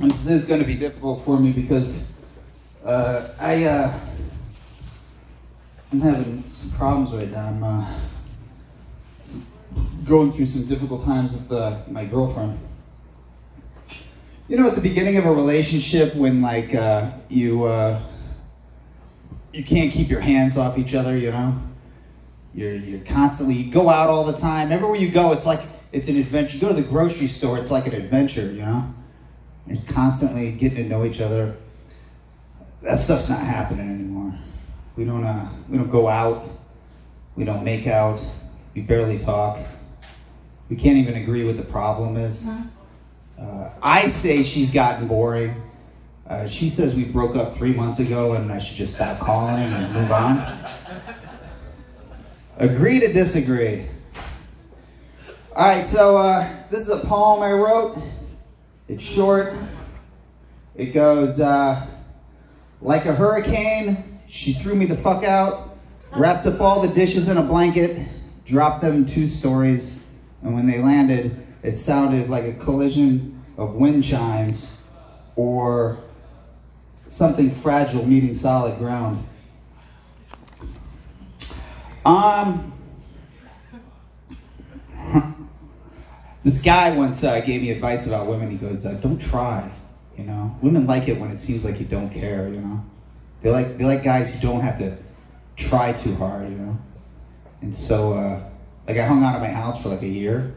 This is going to be difficult for me because I'm having some problems right now. I'm going through some difficult times with my girlfriend. You know, at the beginning of a relationship, when like you can't keep your hands off each other, you know, you're constantly, you go out all the time. Everywhere you go, it's like it's an adventure. You go to the grocery store, it's like an adventure, you know. You're constantly getting to know each other. That stuff's not happening anymore. We don't go out. We don't make out. We barely talk. We can't even agree what the problem is. I say she's gotten boring. She says we broke up 3 months ago and I should just stop calling and move on. Agree to disagree. All right, so this is a poem I wrote. It's short. It goes, like a hurricane, she threw me the fuck out, wrapped up all the dishes in a blanket, dropped them 2 stories, and when they landed, it sounded like a collision of wind chimes or something fragile meeting solid ground. This guy once gave me advice about women. He goes, don't try, you know? Women like it when it seems like you don't care, you know? They like guys who don't have to try too hard, you know? And so, like I hung out at my house for like a year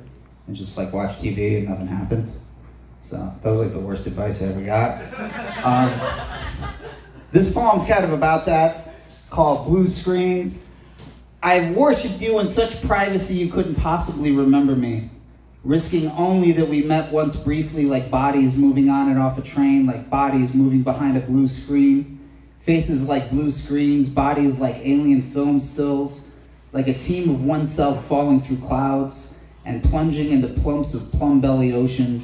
and just like watched TV and nothing happened. So that was like the worst advice I ever got. This poem's kind of about that. It's called Blue Screens. I worshipped you in such privacy you couldn't possibly remember me. Risking only that we met once briefly, like bodies moving on and off a train, like bodies moving behind a blue screen. Faces like blue screens, bodies like alien film stills, like a team of oneself falling through clouds and plunging into plumps of plum belly ocean.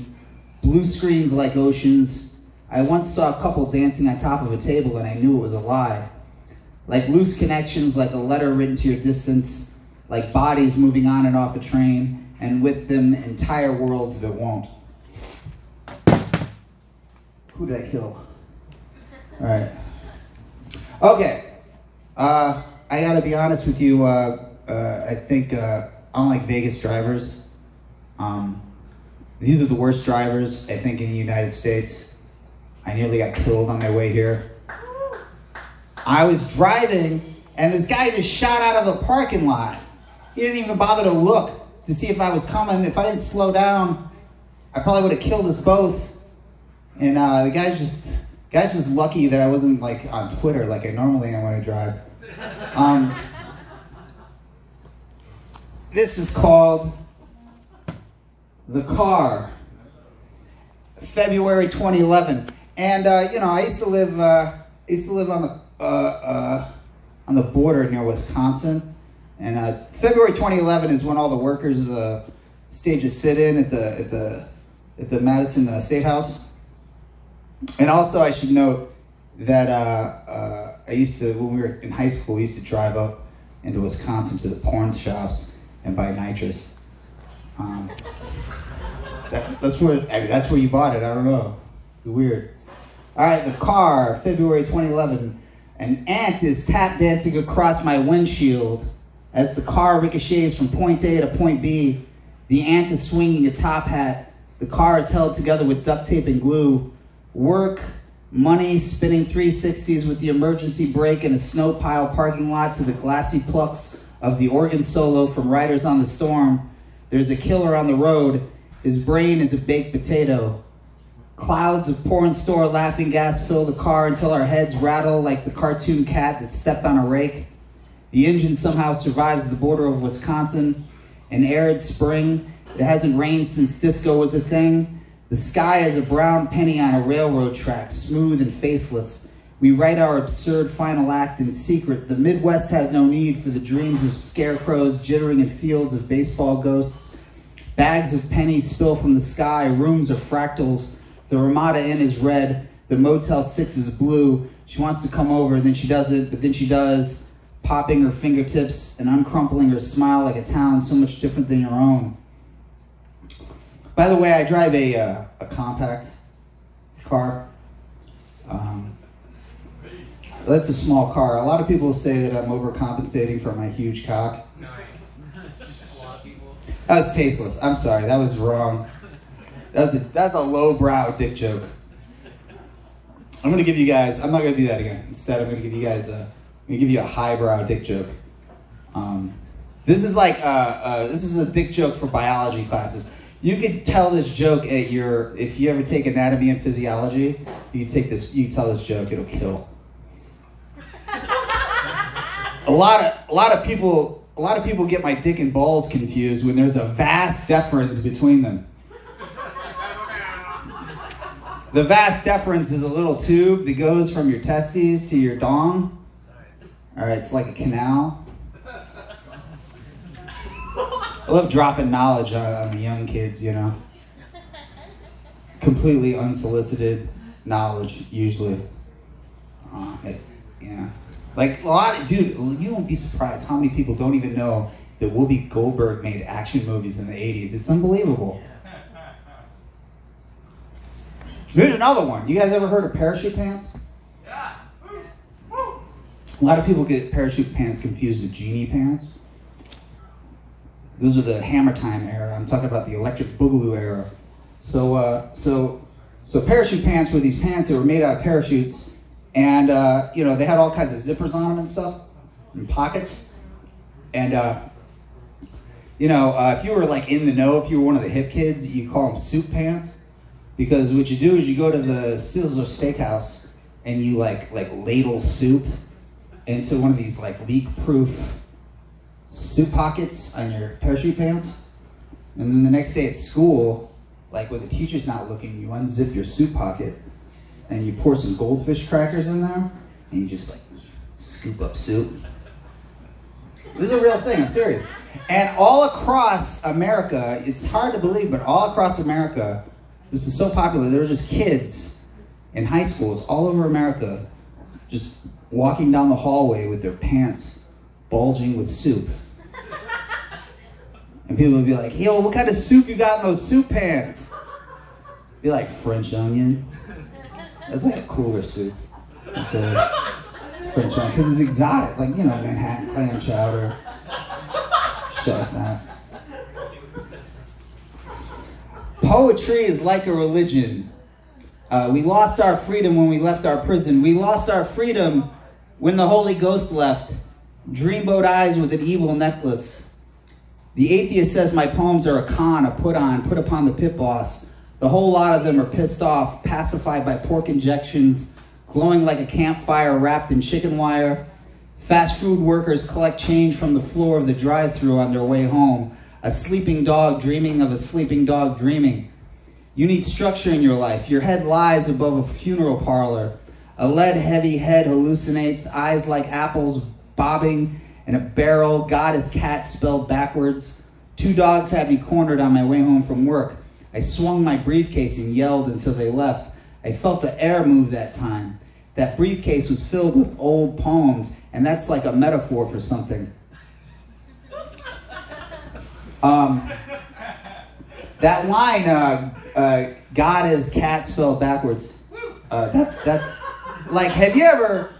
Blue screens like oceans. I once saw a couple dancing on top of a table and I knew it was a lie. Like loose connections, like a letter written to your distance, like bodies moving on and off a train, and with them entire worlds that won't. Who did I kill? All right. Okay. I gotta be honest with you. I think I don't like Vegas drivers. These are the worst drivers, I think, in the United States. I nearly got killed on my way here. I was driving, and this guy just shot out of the parking lot. He didn't even bother to look to see if I was coming. If I didn't slow down, I probably would have killed us both. And the guy's just lucky that I wasn't like on Twitter like I normally am when I drive. This is called The Car, February 2011. And you know, I used to live on the border near Wisconsin. And February 2011 is when all the workers stage a sit-in at the Madison State House. And also, I should note that I used to, when we were in high school, we used to drive up into Wisconsin to the porn shops and buy nitrous. That's where you bought it. I don't know. Weird. All right, The Car, February 2011. An ant is tap dancing across my windshield. As the car ricochets from point A to point B, the ant is swinging a top hat. The car is held together with duct tape and glue. Work, money, spinning 360s with the emergency brake in a snow pile parking lot to the glassy plucks of the organ solo from Riders on the Storm. There's a killer on the road. His brain is a baked potato. Clouds of porn store laughing gas fill the car until our heads rattle like the cartoon cat that stepped on a rake. The engine somehow survives the border of Wisconsin. An arid spring. It hasn't rained since disco was a thing. The sky is a brown penny on a railroad track, smooth and faceless. We write our absurd final act in secret. The Midwest has no need for the dreams of scarecrows jittering in fields of baseball ghosts. Bags of pennies spill from the sky. Rooms are fractals. The Ramada Inn is red. The Motel 6 is blue. She wants to come over, then she doesn't, but then she does. Popping her fingertips and uncrumpling her smile like a town so much different than your own. By the way, I drive a compact car. That's a small car. A lot of people say that I'm overcompensating for my huge cock. Nice. A lot of people. That was tasteless. I'm sorry. That was wrong. That's a lowbrow dick joke. I'm gonna give you guys. I'm not gonna do that again. Instead, I'm gonna give you guys I'm gonna give you a highbrow dick joke. This is like this is a dick joke for biology classes. You could tell this joke at if you ever take anatomy and physiology. You tell this joke. It'll kill. A lot of people get my dick and balls confused when there's a vast difference between them. The vas deferens is a little tube that goes from your testes to your dong. All right, it's like a canal. I love dropping knowledge on the young kids, you know. Completely unsolicited knowledge, usually. Yeah. Like dude, you won't be surprised how many people don't even know that Whoopi Goldberg made action movies in the 80s. It's unbelievable. Here's another one. You guys ever heard of parachute pants? Yeah. A lot of people get parachute pants confused with genie pants. Those are the Hammer Time era. I'm talking about the Electric Boogaloo era. So parachute pants were these pants that were made out of parachutes. And, they had all kinds of zippers on them and stuff, and pockets. And, if you were like in the know, if you were one of the hip kids, you call them soup pants. Because what you do is you go to the Sizzler Steakhouse and you like ladle soup into one of these like leak-proof soup pockets on your parachute pants. And then the next day at school, like when the teacher's not looking, you unzip your soup pocket and you pour some goldfish crackers in there, and you just like scoop up soup. This is a real thing, I'm serious. And all across America, it's hard to believe, but all across America, this is so popular, there were just kids in high schools all over America just walking down the hallway with their pants bulging with soup. And people would be like, yo, what kind of soup you got in those soup pants? Be like, French onion. That's like a cooler soup. Okay. It's French onion, because it's exotic, like, Manhattan clam chowder. Shit like that. Poetry is like a religion. We lost our freedom when we left our prison. We lost our freedom when the Holy Ghost left. Dreamboat eyes with an evil necklace. The atheist says my poems are a con, a put upon the pit boss. The whole lot of them are pissed off, pacified by pork injections, glowing like a campfire wrapped in chicken wire. Fast food workers collect change from the floor of the drive-thru on their way home. A sleeping dog dreaming of a sleeping dog dreaming. You need structure in your life. Your head lies above a funeral parlor. A lead-heavy head hallucinates, eyes like apples bobbing in a barrel. God is cat spelled backwards. 2 dogs had me cornered on my way home from work. I swung my briefcase and yelled until they left. I felt the air move that time. That briefcase was filled with old poems, and that's like a metaphor for something. That line, God is cat spelled backwards. That's like, have you ever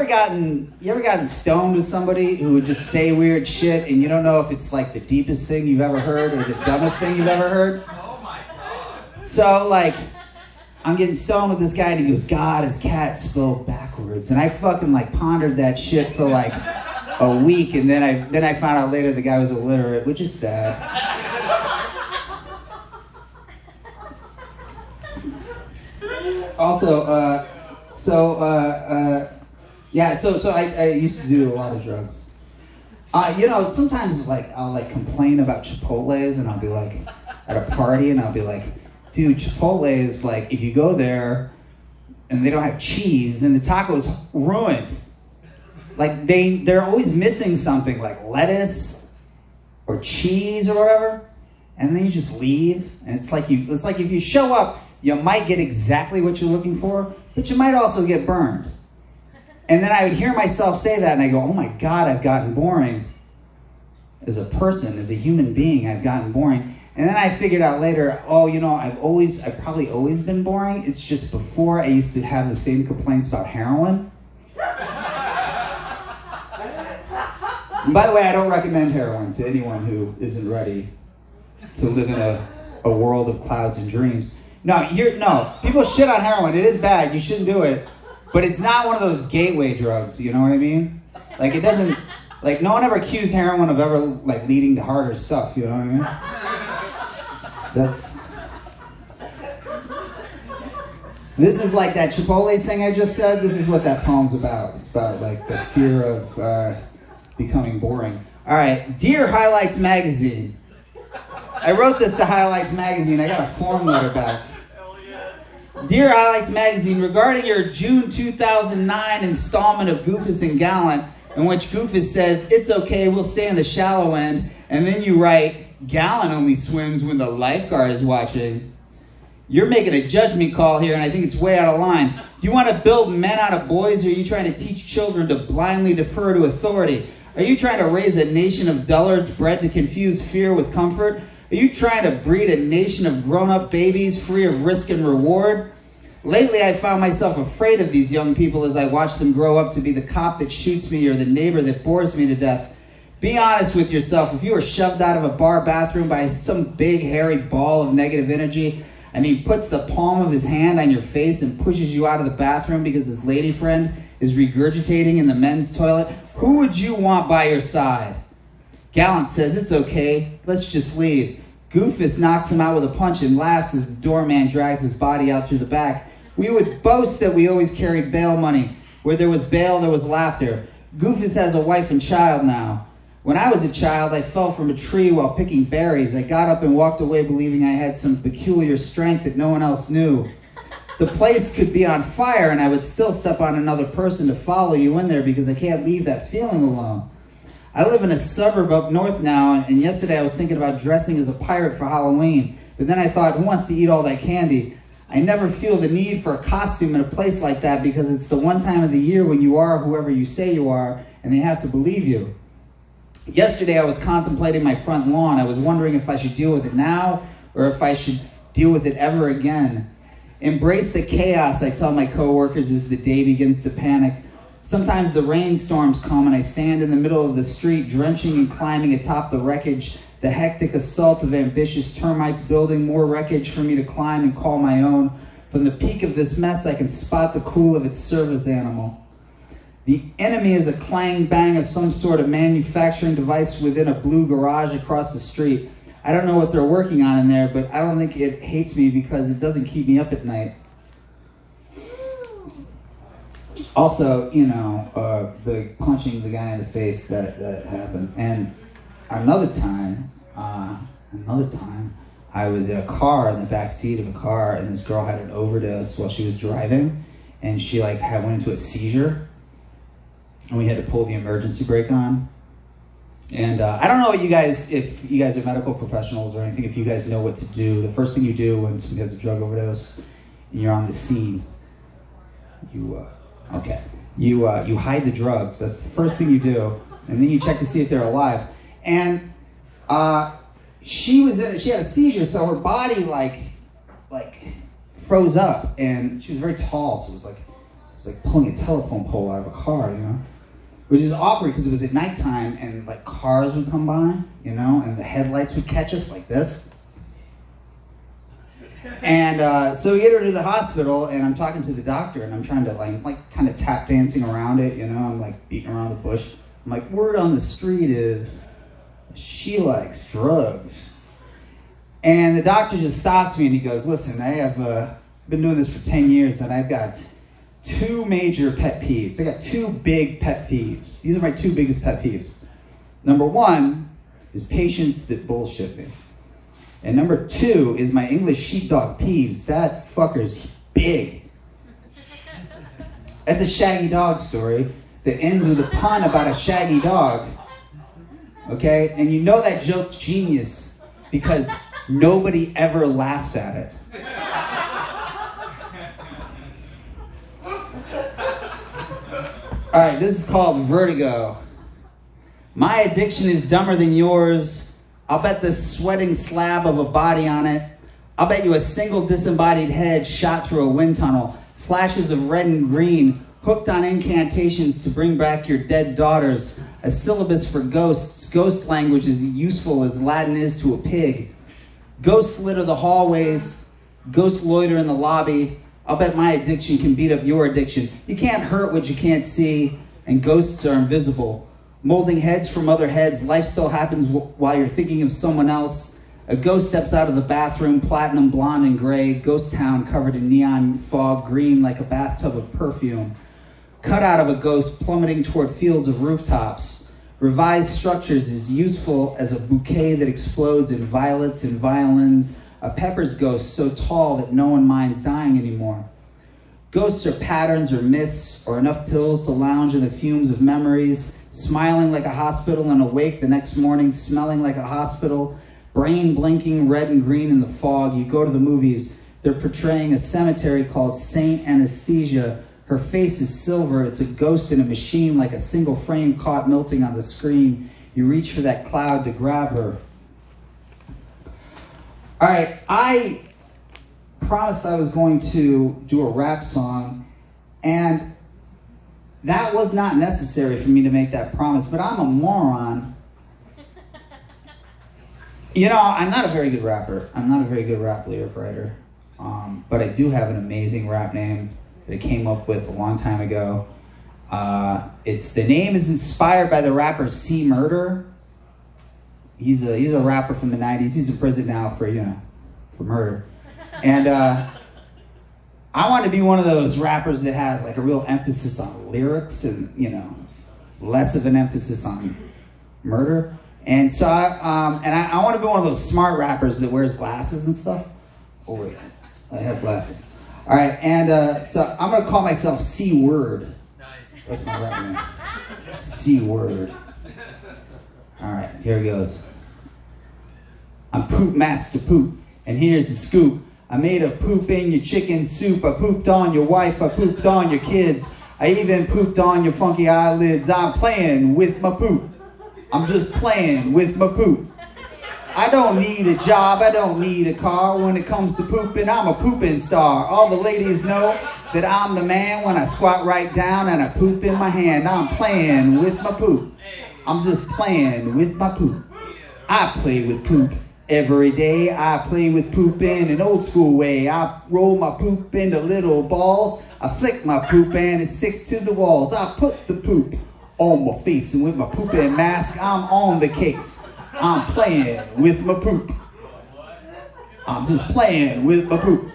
gotten stoned with somebody who would just say weird shit and you don't know if it's like the deepest thing you've ever heard or the dumbest thing you've ever heard? Oh my God. So like, I'm getting stoned with this guy and he goes, God is cat spelled backwards. And I fucking like pondered that shit for like a week, and then I found out later the guy was illiterate, which is sad. Also, so I used to do a lot of drugs. Sometimes like I'll like complain about Chipotle's, and I'll be like at a party and I'll be like, dude, Chipotle is like, if you go there and they don't have cheese, then the taco's ruined. Like they're always missing something like lettuce or cheese or whatever, and then you just leave, and it's like if you show up, you might get exactly what you're looking for, but you might also get burned. And then I would hear myself say that, and I go, oh my God, I've gotten boring. As a person, as a human being, I've gotten boring. And then I figured out later, oh, I've probably always been boring. It's just before I used to have the same complaints about heroin. And by the way, I don't recommend heroin to anyone who isn't ready to live in a world of clouds and dreams. No, people shit on heroin. It is bad. You shouldn't do it. But it's not one of those gateway drugs, you know what I mean? Like, it doesn't, like, no one ever accused heroin of ever, like, leading to harder stuff, you know what I mean? This is like that Chipotle thing I just said. This is what that poem's about. It's about, like, the fear of becoming boring. All right, Dear Highlights Magazine. I wrote this to Highlights Magazine. I got a form letter back. Dear Highlights Magazine, regarding your June 2009 installment of Goofus and Gallant, in which Goofus says, it's okay, we'll stay in the shallow end, and then you write, Gallant only swims when the lifeguard is watching. You're making a judgment call here, and I think it's way out of line. Do you want to build men out of boys, or are you trying to teach children to blindly defer to authority? Are you trying to raise a nation of dullards bred to confuse fear with comfort? Are you trying to breed a nation of grown-up babies free of risk and reward? Lately, I found myself afraid of these young people as I watch them grow up to be the cop that shoots me or the neighbor that bores me to death. Be honest with yourself. If you were shoved out of a bar bathroom by some big, hairy ball of negative energy, puts the palm of his hand on your face and pushes you out of the bathroom because his lady friend is regurgitating in the men's toilet, who would you want by your side? Gallant says, it's okay, let's just leave. Goofus knocks him out with a punch and laughs as the doorman drags his body out through the back. We would boast that we always carried bail money. Where there was bail, there was laughter. Goofus has a wife and child now. When I was a child, I fell from a tree while picking berries. I got up and walked away believing I had some peculiar strength that no one else knew. The place could be on fire and I would still step on another person to follow you in there because I can't leave that feeling alone. I live in a suburb up north now, and yesterday I was thinking about dressing as a pirate for Halloween. But then I thought, who wants to eat all that candy? I never feel the need for a costume in a place like that because it's the one time of the year when you are whoever you say you are, and they have to believe you. Yesterday I was contemplating my front lawn. I was wondering if I should deal with it now or if I should deal with it ever again. Embrace the chaos, I tell my coworkers as the day begins to panic. Sometimes the rainstorms come and I stand in the middle of the street, drenching and climbing atop the wreckage, the hectic assault of ambitious termites building more wreckage for me to climb and call my own. From the peak of this mess, I can spot the cool of its service animal. The enemy is a clang bang of some sort of manufacturing device within a blue garage across the street. I don't know what they're working on in there, but I don't think it hates me because it doesn't keep me up at night. Also, the punching the guy in the face that happened. And another time, I was in a car, in the back seat of a car, and this girl had an overdose while she was driving, and she went into a seizure, and we had to pull the emergency brake on. And I don't know what if you guys are medical professionals or anything, if you guys know what to do. The first thing you do when somebody has a drug overdose and you're on the scene, you hide the drugs. That's the first thing you do, and then you check to see if they're alive. And she had a seizure, so her body like froze up, and she was very tall, so it was like pulling a telephone pole out of a car, which is awkward because it was at nighttime and like cars would come by, and the headlights would catch us like this. And so we get her to the hospital, and I'm talking to the doctor, and I'm trying to like kind of tap dancing around it, I'm like beating around the bush. I'm like, word on the street is she likes drugs. And the doctor just stops me and he goes, listen, I have been doing this for 10 years and I've got two major pet peeves. I got two big pet peeves. These are my two biggest pet peeves. Number one is patients that bullshit me. And number two is my English sheepdog peeves. That fucker's big. That's a Shaggy Dog story that ends with a pun about a shaggy dog. Okay? And that joke's genius because nobody ever laughs at it. Alright, this is called Vertigo. My addiction is dumber than yours. I'll bet this sweating slab of a body on it. I'll bet you a single disembodied head shot through a wind tunnel. Flashes of red and green, hooked on incantations to bring back your dead daughters. A syllabus for ghosts. Ghost language is useful as Latin is to a pig. Ghosts litter the hallways. Ghosts loiter in the lobby. I'll bet my addiction can beat up your addiction. You can't hurt what you can't see, and ghosts are invisible. Molding heads from other heads, life still happens while you're thinking of someone else. A ghost steps out of the bathroom, platinum blonde and gray, ghost town covered in neon fog, green like a bathtub of perfume. Cut out of a ghost plummeting toward fields of rooftops. Revised structures is useful as a bouquet that explodes in violets and violins. A Pepper's ghost so tall that no one minds dying anymore. Ghosts are patterns or myths or enough pills to lounge in the fumes of memories, smiling like a hospital and awake the next morning, smelling like a hospital, brain blinking red and green in the fog. You go to the movies, they're portraying a cemetery called Saint Anesthesia. Her face is silver, it's a ghost in a machine like a single frame caught melting on the screen. You reach for that cloud to grab her. All right, I promised I was going to do a rap song, and that was not necessary for me to make that promise, but I'm a moron. You know, I'm not a very good rapper. I'm not a very good rap lyric writer, but I do have an amazing rap name that I came up with a long time ago. The name is inspired by the rapper C Murder. He's a rapper from the 90s. He's in prison now for murder. And I want to be one of those rappers that has like a real emphasis on lyrics and, less of an emphasis on murder. And so I want to be one of those smart rappers that wears glasses and stuff. Oh wait, I have glasses. All right, and so I'm going to call myself C Word. Nice. That's my rap name. C Word. All right, here it goes. I'm Poop Master Poop, and here's the scoop. I made a poop in your chicken soup. I pooped on your wife. I pooped on your kids. I even pooped on your funky eyelids. I'm playing with my poop. I'm just playing with my poop. I don't need a job. I don't need a car. When it comes to pooping, I'm a pooping star. All the ladies know that I'm the man when I squat right down and I poop in my hand. I'm playing with my poop. I'm just playing with my poop. I play with poop every day. I play with poop in an old school way. I roll my poop into little balls. I flick my poop and it sticks to the walls. I put the poop on my face, and with my pooping mask, I'm on the case. I'm playing with my poop. I'm just playing with my poop.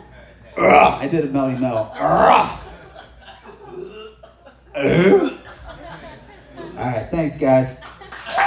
I did a Melly Mel. All right, thanks guys.